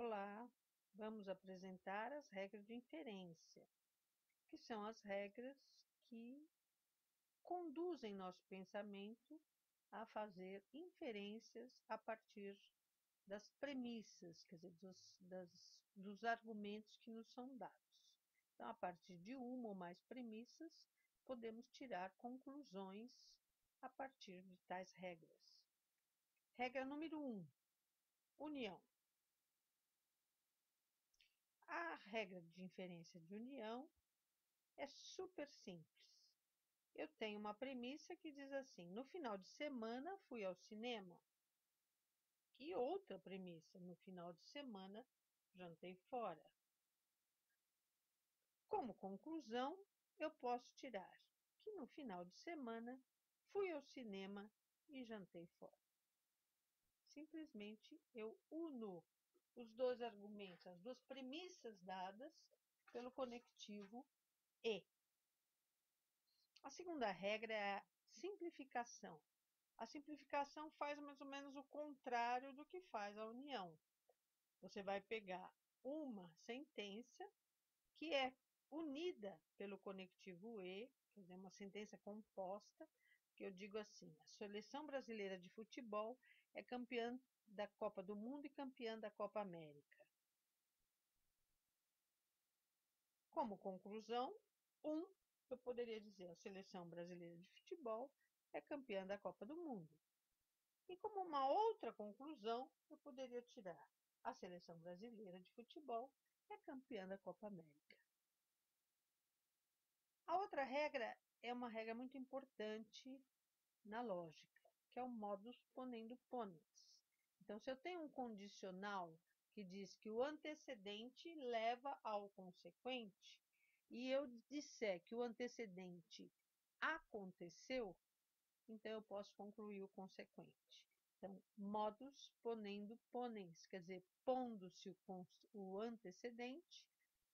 Olá, vamos apresentar as regras de inferência, que são as regras que conduzem nosso pensamento a fazer inferências a partir das premissas, quer dizer, dos argumentos que nos são dados. Então, a partir de uma ou mais premissas, podemos tirar conclusões a partir de tais regras. Regra número 1, união. A regra de inferência de união é super simples. Eu tenho uma premissa que diz assim: no final de semana fui ao cinema. E outra premissa: no final de semana jantei fora. Como conclusão, eu posso tirar que no final de semana fui ao cinema e jantei fora. Simplesmente eu uno os dois argumentos, as duas premissas dadas pelo conectivo e. A segunda regra é a simplificação. A simplificação faz mais ou menos o contrário do que faz a união. Você vai pegar uma sentença que é unida pelo conectivo e, quer dizer, uma sentença composta, que eu digo assim: a seleção brasileira de futebol é campeã da Copa do Mundo e campeã da Copa América. Como conclusão, eu poderia dizer: a seleção brasileira de futebol é campeã da Copa do Mundo. E como uma outra conclusão, eu poderia tirar: a seleção brasileira de futebol é campeã da Copa América. A outra regra é uma regra muito importante na lógica, que é o modus ponendo ponens. Então, se eu tenho um condicional que diz que o antecedente leva ao consequente, e eu disser que o antecedente aconteceu, então eu posso concluir o consequente. Então, modus ponendo ponens, quer dizer, pondo-se o antecedente,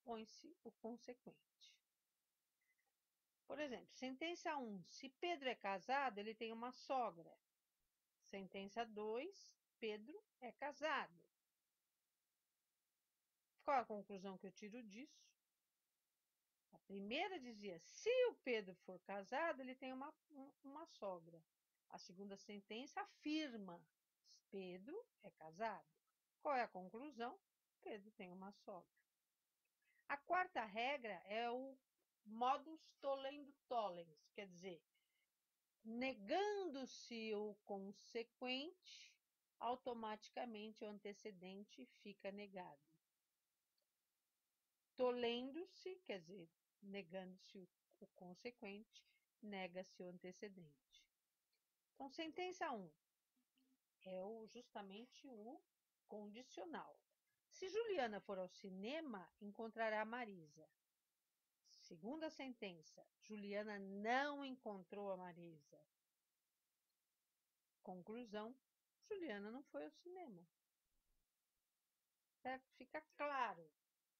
põe-se o consequente. Por exemplo, sentença 1, se Pedro é casado, ele tem uma sogra. Sentença 2, Pedro é casado. Qual a conclusão que eu tiro disso? A primeira dizia: se o Pedro for casado, ele tem uma sogra. A segunda sentença afirma: Pedro é casado. Qual é a conclusão? Pedro tem uma sogra. A quarta regra é o modus tollendo tollens, quer dizer, negando-se o consequente, automaticamente o antecedente fica negado. Tollendo-se, quer dizer, negando-se o consequente, nega-se o antecedente. Então, sentença 1 é justamente o condicional. Se Juliana for ao cinema, encontrará Marisa. Segunda sentença, Juliana não encontrou a Marisa. Conclusão, Juliana não foi ao cinema. Fica claro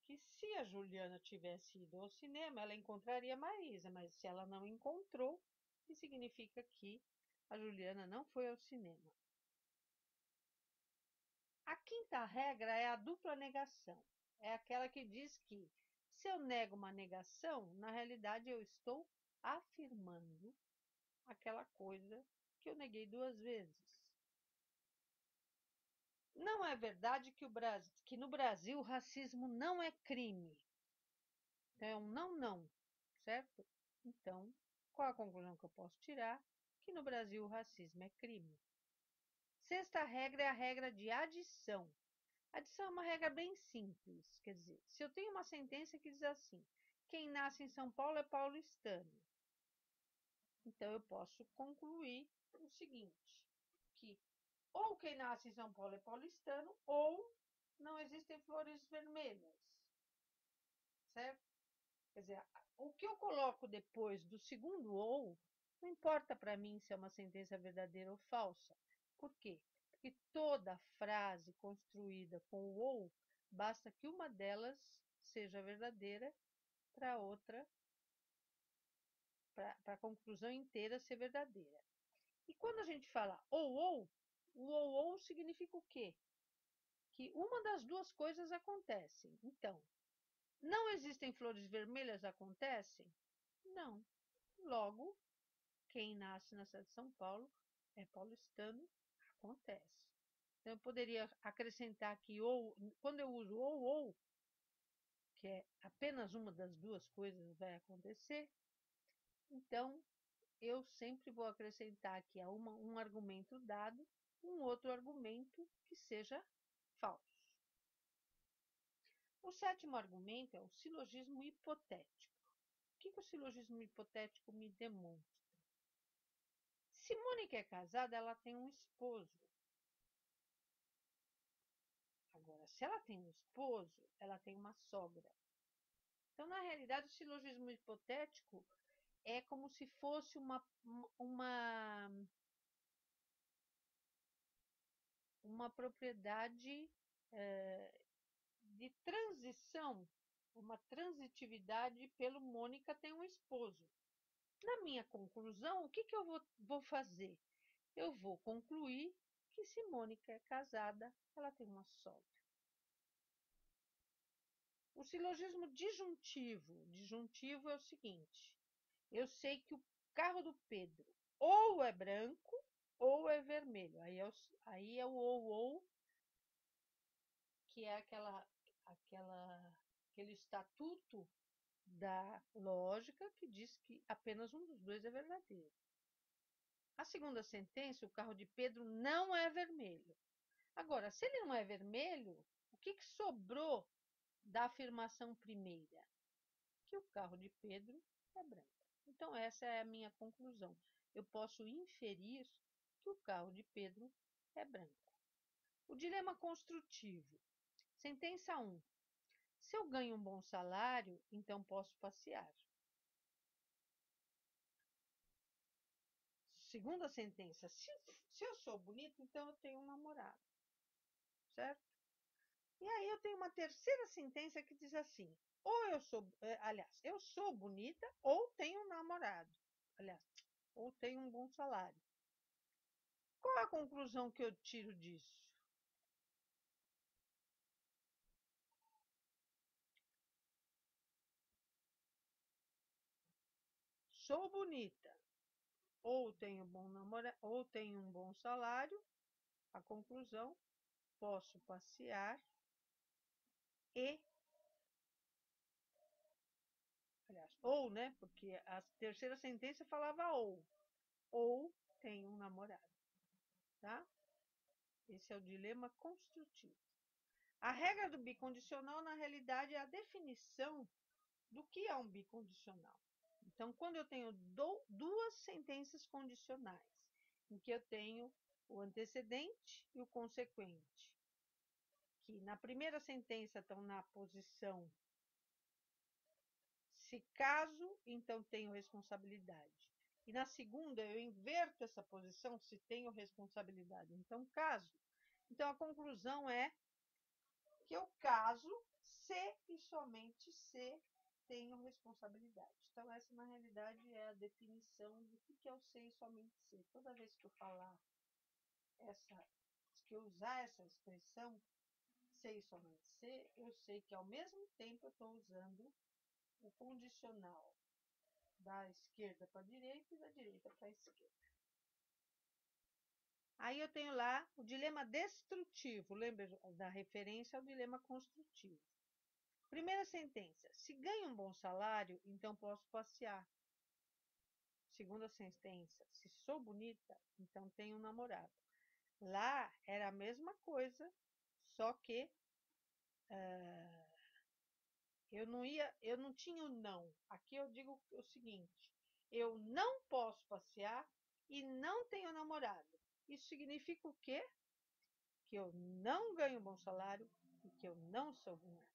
que se a Juliana tivesse ido ao cinema, ela encontraria a Marisa, mas se ela não encontrou, isso significa que a Juliana não foi ao cinema. A quinta regra é a dupla negação. É aquela que diz que, se eu nego uma negação, na realidade eu estou afirmando aquela coisa que eu neguei duas vezes. Não é verdade que no Brasil o racismo não é crime. Então, é um não, certo? Então, qual a conclusão que eu posso tirar? Que no Brasil o racismo é crime. Sexta regra é a regra de adição. Adição é uma regra bem simples. Quer dizer, se eu tenho uma sentença que diz assim: quem nasce em São Paulo é paulistano. Então, eu posso concluir o seguinte, que ou quem nasce em São Paulo é paulistano, ou não existem flores vermelhas, certo? Quer dizer, o que eu coloco depois do segundo ou, não importa para mim se é uma sentença verdadeira ou falsa. Por quê? Porque toda frase construída com o ou, basta que uma delas seja verdadeira para a outra, para a conclusão inteira ser verdadeira. E quando a gente fala ou, o ou significa o quê? que uma das duas coisas acontecem. Então, não existem flores vermelhas acontecem? Não. Logo, quem nasce na cidade de São Paulo é paulistano, acontece. Então, eu poderia acrescentar aqui, ou, quando eu uso ou, que é apenas uma das duas coisas vai acontecer, então eu sempre vou acrescentar aqui a um argumento dado, um outro argumento que seja falso. O sétimo argumento é o silogismo hipotético. O que o silogismo hipotético me demonstra? Se Mônica é casada, ela tem um esposo. Agora, se ela tem um esposo, ela tem uma sogra. Então, na realidade, o silogismo hipotético é como se fosse uma propriedade de transição, uma transitividade pelo Mônica tem um esposo. Na minha conclusão, o que eu vou fazer? Eu vou concluir que se Mônica é casada, ela tem uma sogra. O silogismo disjuntivo é o seguinte: eu sei que o carro do Pedro ou é branco ou é vermelho. Aí é o ou, que é aquele estatuto da lógica que diz que apenas um dos dois é verdadeiro. A segunda sentença, o carro de Pedro não é vermelho. Agora, se ele não é vermelho, o que sobrou da afirmação primeira? Que o carro de Pedro é branco. Então, essa é a minha conclusão. Eu posso inferir que o carro de Pedro é branco. O dilema construtivo. Sentença 1. Se eu ganho um bom salário, então posso passear. Segunda sentença. Se eu sou bonita, então eu tenho um namorado. Certo? E aí eu tenho uma terceira sentença que diz assim: ou eu sou, aliás, eu sou bonita ou tenho um namorado. Aliás, ou tenho um bom salário. Qual a conclusão que eu tiro disso? Sou bonita, ou tenho bom namorado, ou tenho um bom salário. A conclusão: posso passear e, aliás, ou, né? Porque a terceira sentença falava ou tenho um namorado, tá? Esse é o dilema construtivo. A regra do bicondicional, na realidade, é a definição do que é um bicondicional. Então, quando eu tenho duas sentenças condicionais, em que eu tenho o antecedente e o consequente, que na primeira sentença estão na posição se caso, então tenho responsabilidade. E na segunda, eu inverto essa posição se tenho responsabilidade. Então, caso. Então, a conclusão é que eu caso se e somente se tenho responsabilidade. Então, essa, na realidade, é a definição do que é o se e somente se. Toda vez que eu falar que eu usar essa expressão, se e somente se, eu sei que, ao mesmo tempo, eu estou usando o condicional da esquerda para a direita e da direita para a esquerda. Aí eu tenho lá o dilema destrutivo. Lembra da referência ao dilema construtivo. Primeira sentença. Se ganho um bom salário, então posso passear. Segunda sentença. Se sou bonita, então tenho um namorado. Lá era a mesma coisa, só que eu não tinha o não. Aqui eu digo o seguinte: eu não posso passear e não tenho namorado. Isso significa o quê? Que eu não ganho um bom salário e que eu não sou bonita.